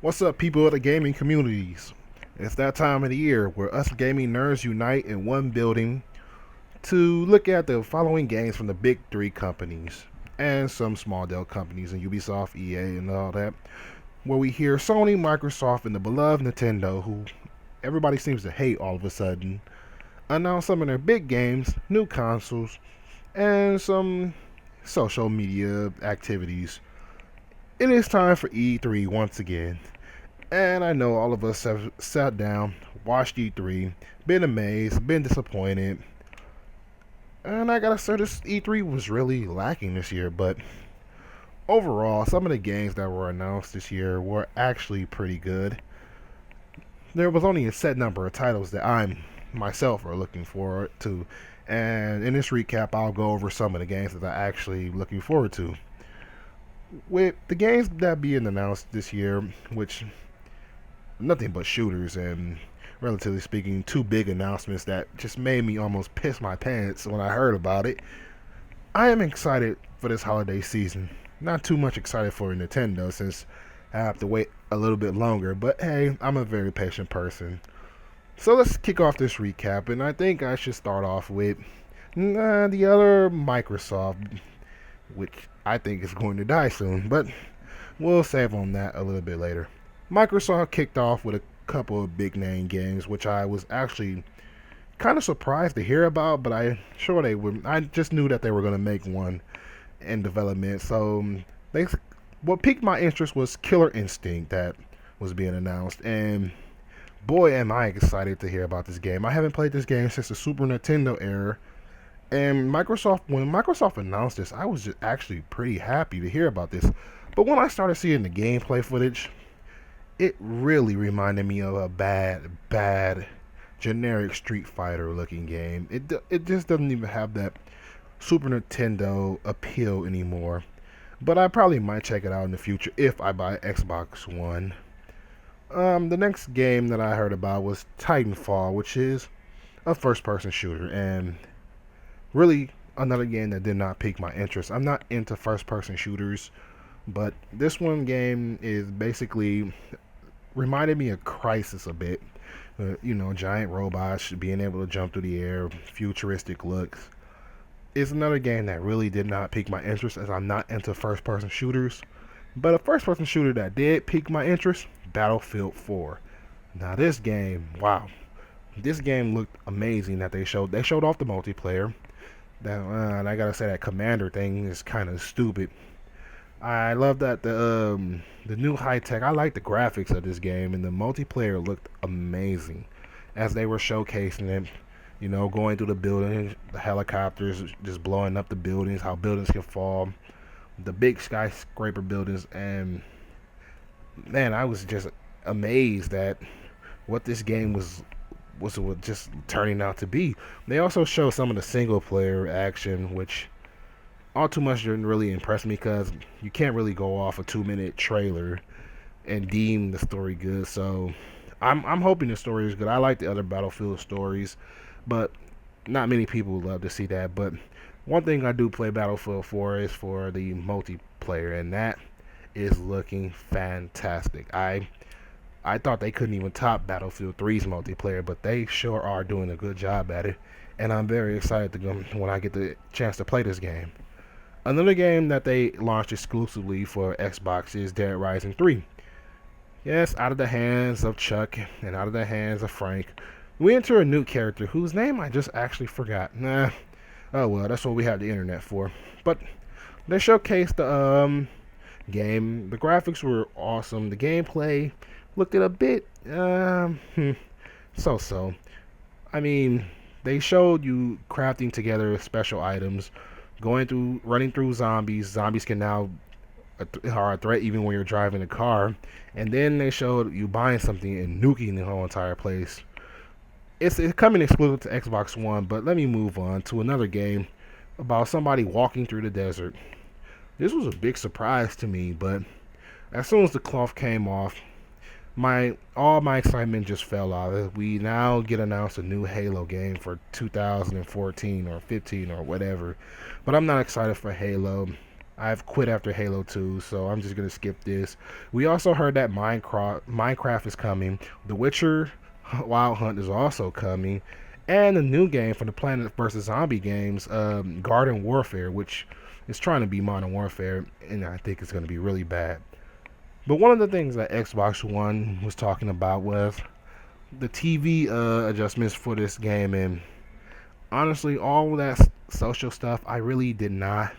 What's up, people of the gaming communities? It's that time of the year where us gaming nerds unite in one building to look at the following games from the big three companies and some small Dell companies and Ubisoft, EA, and all that. Where we hear Sony, Microsoft, and the beloved Nintendo, who everybody seems to hate all of a sudden, announce some of their big games, new consoles, and some social media activities. It is time for E3 once again. And I know all of us have sat down, watched E3, been amazed, been disappointed. And I gotta say, this E3 was really lacking this year, but overall, some of the games that were announced this year were actually pretty good. There was only a set number of titles that I'm myself are looking forward to. And in this recap, I'll go over some of the games that I'm actually looking forward to. With the games that being announced this year, which nothing but shooters and relatively speaking, two big announcements that just made me almost piss my pants when I heard about it. I am excited for this holiday season. Not too much excited for Nintendo since I have to wait a little bit longer, but hey, I'm a very patient person. So let's kick off this recap, and I think I should start off with the other Microsoft, which I think is going to die soon, but we'll save on that a little bit later. Microsoft kicked off with a couple of big name games, which I was actually kind of surprised to hear about, but I sure they would. I just knew that they were going to make one in development. So they, what piqued my interest was Killer Instinct that was being announced, and boy, am I excited to hear about this game. I haven't played this game since the Super Nintendo era. And when Microsoft announced this, I was just actually pretty happy to hear about this. But when I started seeing the gameplay footage, it really reminded me of a bad, generic Street Fighter looking game. It just doesn't even have that Super Nintendo appeal anymore. But I probably might check it out in the future if I buy Xbox One. The next game that I heard about was Titanfall, which is a first-person shooter, and really another game that did not pique my interest. I'm not into first-person shooters, but this one game is basically reminded me of Crisis a bit. Giant robots being able to jump through the air, futuristic looks. It's another game that really did not pique my interest as I'm not into first person shooters. But a first person shooter that did pique my interest, Battlefield 4. Now this game, wow. This game looked amazing that they showed. They showed off the multiplayer. And I gotta say that commander thing is kind of stupid. I love that the new high tech. I like the graphics of this game, and the multiplayer looked amazing as they were showcasing it. Going through the buildings, the helicopters just blowing up the buildings, how buildings can fall, the big skyscraper buildings, and man, I was just amazed at what this game was just turning out to be. They also show some of the single player action, which all too much didn't really impress me because you can't really go off a 2 minute trailer and deem the story good. So I'm hoping the story is good. I like the other Battlefield stories, but not many people would love to see that. But one thing I do play Battlefield for is for the multiplayer, and that is looking fantastic. I thought they couldn't even top Battlefield 3's multiplayer, but they sure are doing a good job at it, and I'm very excited to go when I get the chance to play this game. Another game that they launched exclusively for Xbox is Dead Rising 3. Yes, out of the hands of Chuck and out of the hands of Frank, we enter a new character whose name I just actually forgot. Oh well, that's what we have the internet for. But they showcased the game. The graphics were awesome. The gameplay looked at a bit so. I mean, they showed you crafting together special items, running through zombies. Zombies can now are a threat even when you're driving a car. And then they showed you buying something and nuking the whole entire place. It's coming exclusive to Xbox One, but let me move on to another game about somebody walking through the desert. This was a big surprise to me, but as soon as the cloth came off, all my excitement just fell off. We now get announced a new Halo game for 2014 or 15 or whatever, but I'm not excited for Halo. I've quit after Halo 2, so I'm just gonna skip this. We also heard that Minecraft is coming. The Witcher Wild Hunt is also coming, and a new game from the Planet vs Zombie games, Garden Warfare, which is trying to be Modern Warfare, and I think it's gonna be really bad. But one of the things that Xbox One was talking about was the TV adjustments for this game, and honestly, all that social stuff, I really did not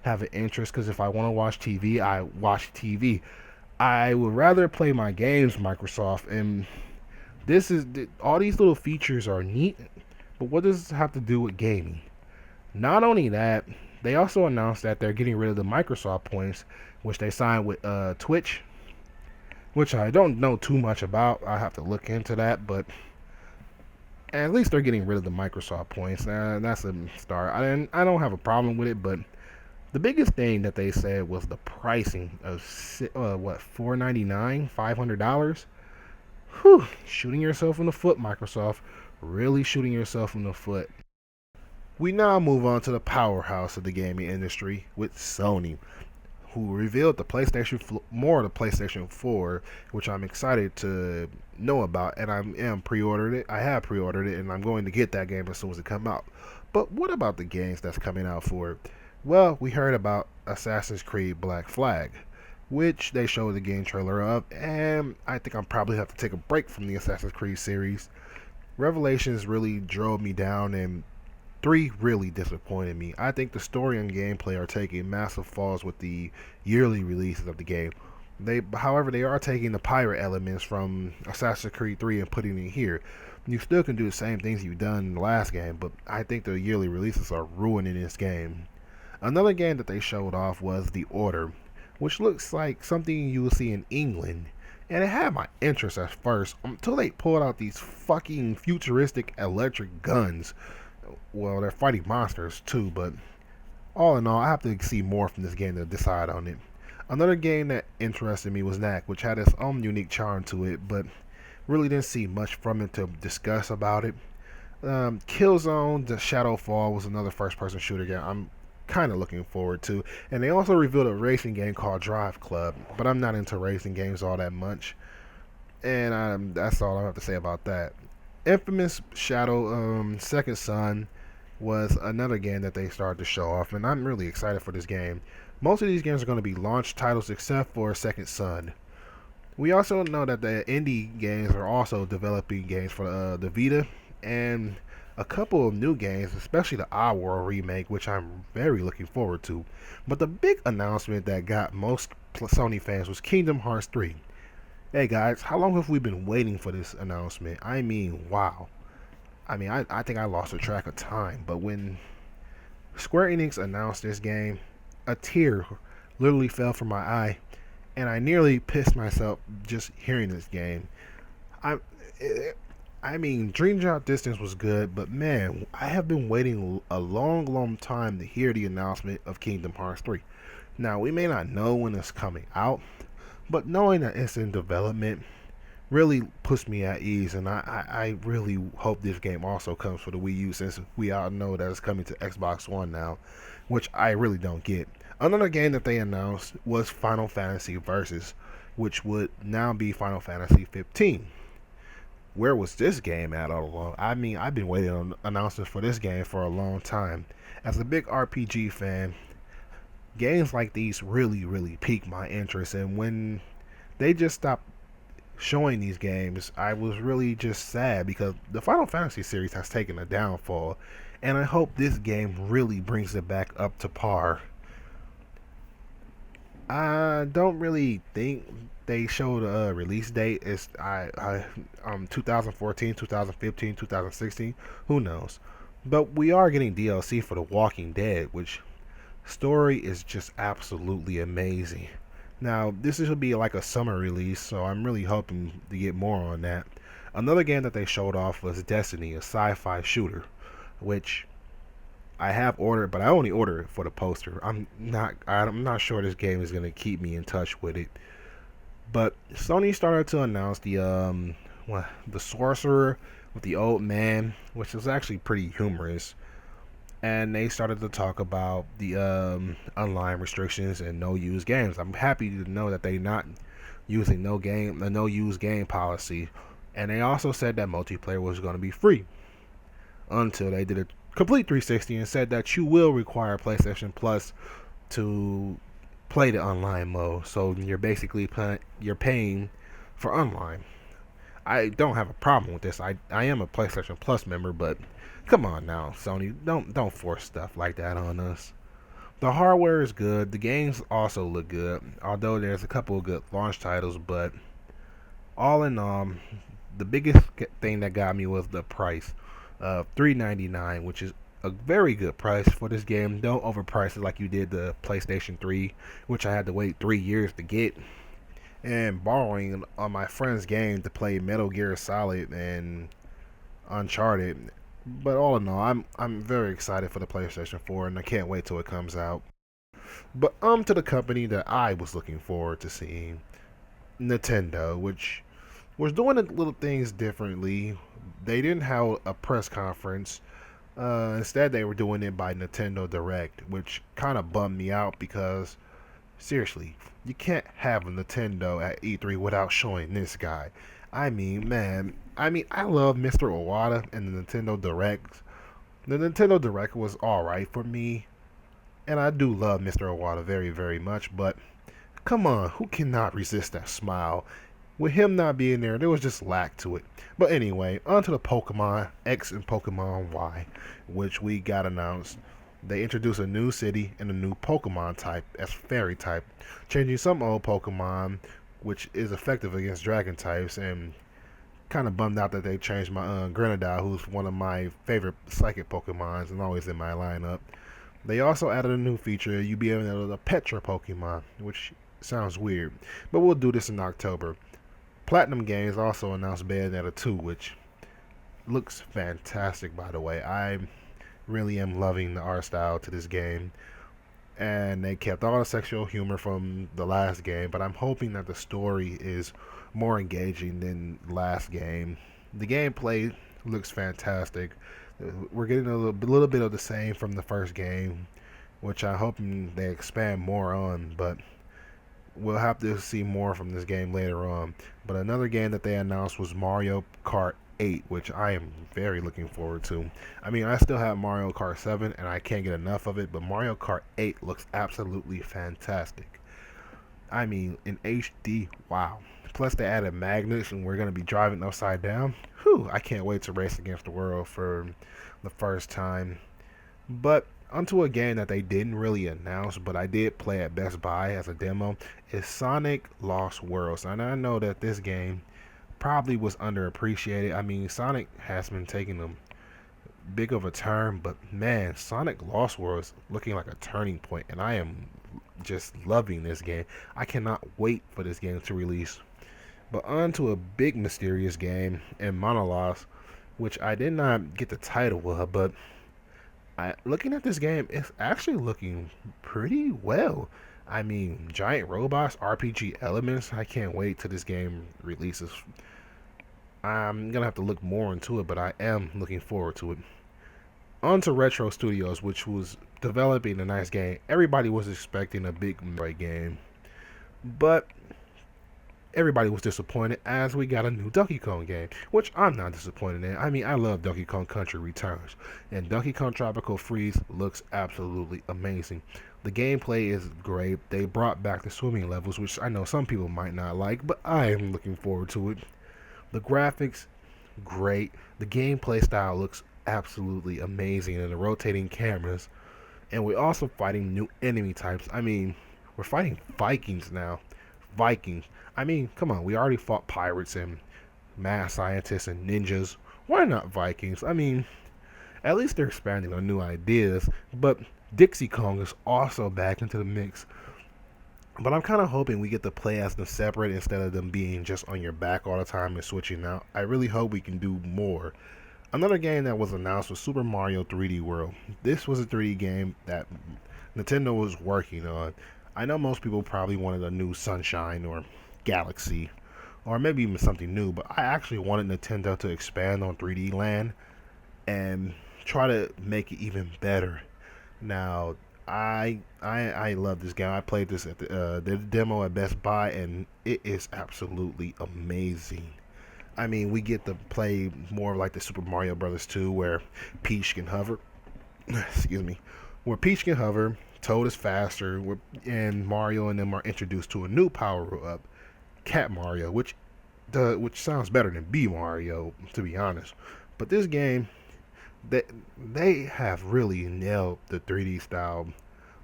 have an interest because if I want to watch TV, I watch TV. I would rather play my games, Microsoft, and this is all these little features are neat, but what does this have to do with gaming? Not only that, they also announced that they're getting rid of the Microsoft points, which they signed with Twitch, which I don't know too much about. I have to look into that, but at least they're getting rid of the Microsoft points. That's a start. I don't have a problem with it, but the biggest thing that they said was the pricing of what, $499, $500. Whew, shooting yourself in the foot, Microsoft. Really shooting yourself in the foot. We now move on to the powerhouse of the gaming industry with Sony, who revealed the more of the PlayStation 4, which I'm excited to know about, and I am pre-ordered it. I have pre-ordered it, and I'm going to get that game as soon as it comes out. But what about the games that's coming out for it? Well, we heard about Assassin's Creed Black Flag, which they showed the game trailer of, and I think I'll probably have to take a break from the Assassin's Creed series. Revelations really drove me down, and 3 really disappointed me. I think the story and gameplay are taking massive falls with the yearly releases of the game. However, they are taking the pirate elements from Assassin's Creed 3 and putting it here. You still can do the same things you've done in the last game, but I think the yearly releases are ruining this game. Another game that they showed off was The Order, which looks like something you will see in England. And it had my interest at first until they pulled out these fucking futuristic electric guns. Well, they're fighting monsters too, but all in all, I have to see more from this game to decide on it. Another game that interested me was Knack, which had its own unique charm to it, but really didn't see much from it to discuss about it. Killzone: The Shadowfall was another first-person shooter game I'm kind of looking forward to, and they also revealed a racing game called Drive Club, but I'm not into racing games all that much, and that's all I have to say about that. Infamous Shadow Second Son was another game that they started to show off, and I'm really excited for this game. Most of these games are going to be launch titles except for Second Son. We also know that the indie games are also developing games for the Vita, and a couple of new games, especially the Oddworld remake, which I'm very looking forward to. But the big announcement that got most Sony fans was Kingdom Hearts 3. Hey guys, how long have we been waiting for this announcement? I mean, wow. I think I lost a track of time, but when Square Enix announced this game, a tear literally fell from my eye, and I nearly pissed myself just hearing this game. I, Dream Drop Distance was good, but man, I have been waiting a long time to hear the announcement of Kingdom Hearts 3. Now, we may not know when it's coming out, but knowing that it's in development really puts me at ease, and I really hope this game also comes for the Wii U, since we all know that it's coming to Xbox One now, which I really don't get. Another game that they announced was Final Fantasy Versus, which would now be Final Fantasy 15. Where was this game at all along? I've been waiting on announcements for this game for a long time. As a big RPG fan, games like these really pique my interest, and when they just stopped showing these games, I was really just sad because the Final Fantasy series has taken a downfall, and I hope this game really brings it back up to par. I don't really think they showed a release date. It's 2014, 2015, 2016. Who knows? But we are getting DLC for The Walking Dead, which story is just absolutely amazing. Now, this should be like a summer release, so I'm really hoping to get more on that. Another game that they showed off was Destiny, a sci-fi shooter, which I have ordered, but I only ordered it for the poster. I'm not sure this game is gonna keep me in touch with it. But Sony started to announce the Sorcerer with the Old Man, which was actually pretty humorous. and they started to talk about the online restrictions and no use games. I'm happy to know that they not using the no use game policy, and they also said that multiplayer was going to be free until they did a complete 360 and said that you will require PlayStation Plus to play the online mode. So you're basically you're paying for online. I don't have a problem with this. I am a PlayStation Plus member, but come on now, Sony, don't force stuff like that on us. The hardware is good. The games also look good, although there's a couple of good launch titles. But all in all, the biggest thing that got me was the price of $3.99, which is a very good price for this game. Don't overprice it like you did the PlayStation 3, which I had to wait 3 years to get, and borrowing on my friend's game to play Metal Gear Solid and Uncharted. But all in all, I'm very excited for the PlayStation 4, and I can't wait till it comes out. But to the company that I was looking forward to seeing, Nintendo, which was doing little things differently. They didn't have a press conference. Instead, they were doing it by Nintendo Direct, which kind of bummed me out because, seriously, you can't have a Nintendo at E3 without showing this guy. I mean, man, I love Mr. Iwata and the Nintendo Direct. The Nintendo Direct was alright for me, and I do love Mr. Iwata very, very much, but come on, who cannot resist that smile? With him not being there, there was just lack to it. But anyway, on to the Pokemon X and Pokemon Y, which we got announced. They introduced a new city and a new Pokemon type as fairy type, changing some old Pokemon, which is effective against dragon types, and kind of bummed out that they changed my Grenadile, who's one of my favorite psychic Pokemons and always in my lineup. They also added a new feature, you be able to pet your Pokemon, which sounds weird, but we'll do this in October. Platinum Games also announced Bayonetta 2, which looks fantastic, by the way. I really am loving the art style to this game. And they kept all the sexual humor from the last game, but I'm hoping that the story is more engaging than last game. The gameplay looks fantastic. We're getting a little bit of the same from the first game, which I'm hoping they expand more on, but we'll have to see more from this game later on. But another game that they announced was Mario Kart 8, which I am very looking forward to. I mean, I still have Mario Kart 7 and I can't get enough of it, but Mario Kart 8 looks absolutely fantastic. I mean, in HD, wow. Plus they added magnets and we're going to be driving upside down. Whew, I can't wait to race against the world for the first time. But onto a game that they didn't really announce, but I did play at Best Buy as a demo, is Sonic Lost Worlds. And I know that this game probably was underappreciated. I mean, Sonic has been taking a big of a turn, but man, Sonic Lost Worlds looking like a turning point, and I am just loving this game. I cannot wait for this game to release. But on to a big mysterious game in Monolost, which I did not get the title of, but looking at this game, it's actually looking pretty well. I mean, giant robots, RPG elements. I can't wait till this game releases. I'm gonna have to look more into it, but I am looking forward to it. On to Retro Studios, which was developing a nice game. Everybody was expecting a big Metroid game, but everybody was disappointed as we got a new Donkey Kong game, which I'm not disappointed in. I mean, I love Donkey Kong Country Returns, and Donkey Kong Tropical Freeze looks absolutely amazing. The gameplay is great. They brought back the swimming levels, which I know some people might not like, but I am looking forward to it. The graphics, great. The gameplay style looks absolutely amazing, and the rotating cameras. And we're also fighting new enemy types. I mean, we're fighting Vikings now. Vikings. I mean, come on, we already fought pirates and mad scientists and ninjas. Why not Vikings? I mean, at least they're expanding on new ideas, but Dixie Kong is also back into the mix. But I'm kind of hoping we get to play as them separate instead of them being just on your back all the time and switching out. I really hope we can do more. Another game that was announced was Super Mario 3D World. This was a 3D game that Nintendo was working on. I know most people probably wanted a new Sunshine or Galaxy, or maybe even something new, but I actually wanted Nintendo to expand on 3D Land and try to make it even better. Now, I love this game. I played this at the demo at Best Buy, and it is absolutely amazing. I mean, we get to play more like the Super Mario Brothers 2, where Peach can hover. Excuse me. Where Peach can hover, Toad is faster, and Mario and them are introduced to a new power up, Cat Mario, which sounds better than B Mario, to be honest. But this game, they they have really nailed the 3D style,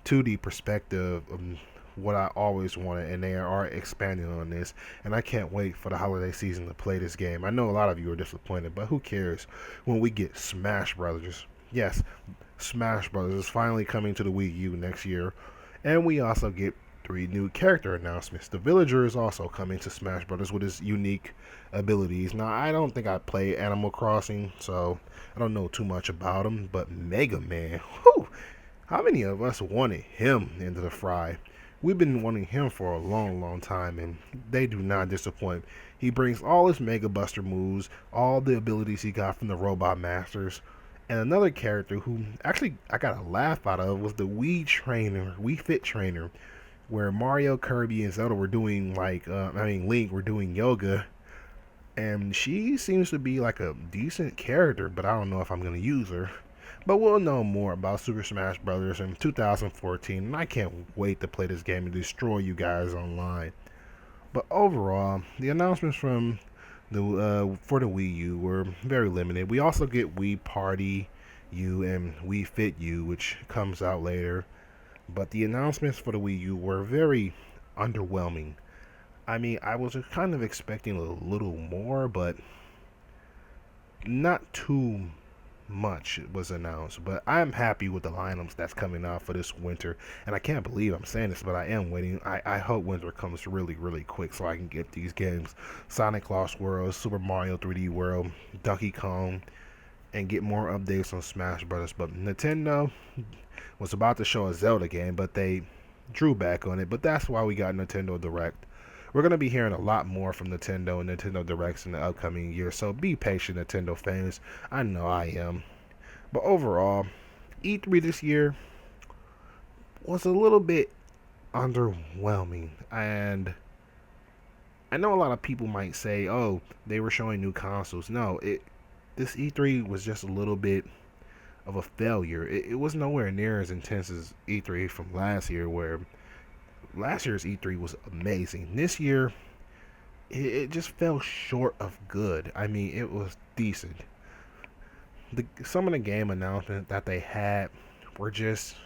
2D perspective of what I always wanted, and they are expanding on this. And I can't wait for the holiday season to play this game. I know a lot of you are disappointed, but who cares when we get Smash Brothers? Yes, Smash Brothers is finally coming to the Wii U next year, and we also get three new character announcements. The Villager is also coming to Smash Brothers with his unique abilities. Now, I don't think I play Animal Crossing, so I don't know too much about him, but Mega Man, whew, how many of us wanted him into the fry? We've been wanting him for a long, long time, and they do not disappoint. He brings all his Mega Buster moves, all the abilities he got from the Robot Masters, and another character who actually I got a laugh out of was the Wii Fit trainer, where Mario, Kirby, and Zelda were doing Link were doing yoga, and she seems to be like a decent character, but I don't know if I'm gonna use her. But we'll know more about Super Smash Bros. In 2014, and I can't wait to play this game and destroy you guys online. But overall, the announcements from the for the Wii U were very limited. We also get Wii Party U and Wii Fit U, which comes out later. But the announcements for the Wii U were very underwhelming. I mean, I was kind of expecting a little more, but not too much was announced. But I'm happy with the lineups that's coming out for this winter. And I can't believe I'm saying this, but I am waiting. I hope winter comes really, really quick so I can get these games. Sonic Lost World, Super Mario 3D World, Donkey Kong, and get more updates on Smash Bros. But Nintendo was about to show a Zelda game, but they drew back on it. But that's why we got Nintendo Direct. We're going to be hearing a lot more from Nintendo and Nintendo Directs in the upcoming year, so be patient, Nintendo fans. I know I am. But overall, E3 this year was a little bit underwhelming. And I know a lot of people might say, oh, they were showing new consoles. No, this E3 was just a little bit of a failure. It was nowhere near as intense as E3 from last year, where last year's E3 was amazing. This year, it just fell short of good. I mean, it was decent. Some of the game announcements that they had were just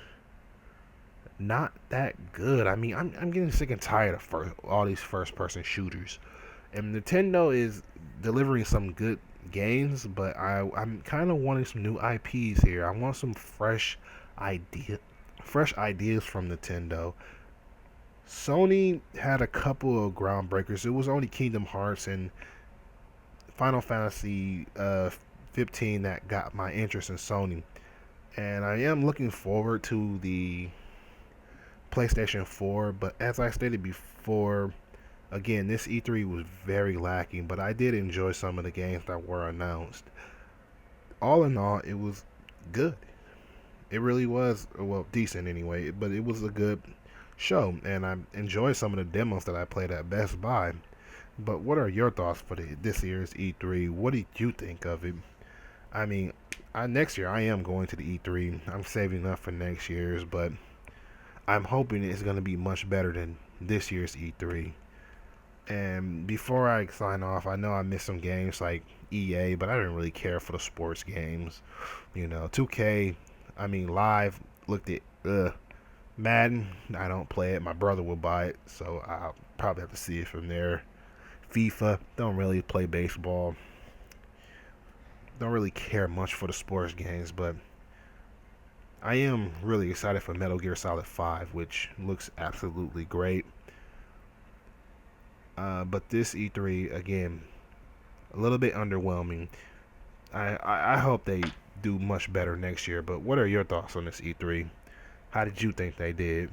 not that good. I mean, I'm getting sick and tired of all these first-person shooters. And Nintendo is delivering some good games, but I'm kind of wanting some new IPs here. I want some fresh ideas from Nintendo. Sony had a couple of groundbreakers. It was only Kingdom Hearts and Final Fantasy 15 that got my interest in Sony. And I am looking forward to the PlayStation 4, but as I stated before, again, this E3 was very lacking, but I did enjoy some of the games that were announced. All in all, it was good. It really was, well, decent anyway, but it was a good show, and I enjoyed some of the demos that I played at Best Buy. But what are your thoughts for this year's E3? What did you think of it? I mean, next year I am going to the E3. I'm saving up for next year's, but I'm hoping it's going to be much better than this year's E3. And before I sign off, I know I missed some games like EA, but I didn't really care for the sports games. 2K, I mean, live looked at Madden. I don't play it. My brother will buy it, so I'll probably have to see it from there. FIFA, don't really play baseball. Don't really care much for the sports games, but I am really excited for Metal Gear Solid 5, which looks absolutely great. But this E3, again, a little bit underwhelming. I hope they do much better next year, but what are your thoughts on this E3? How did you think they did?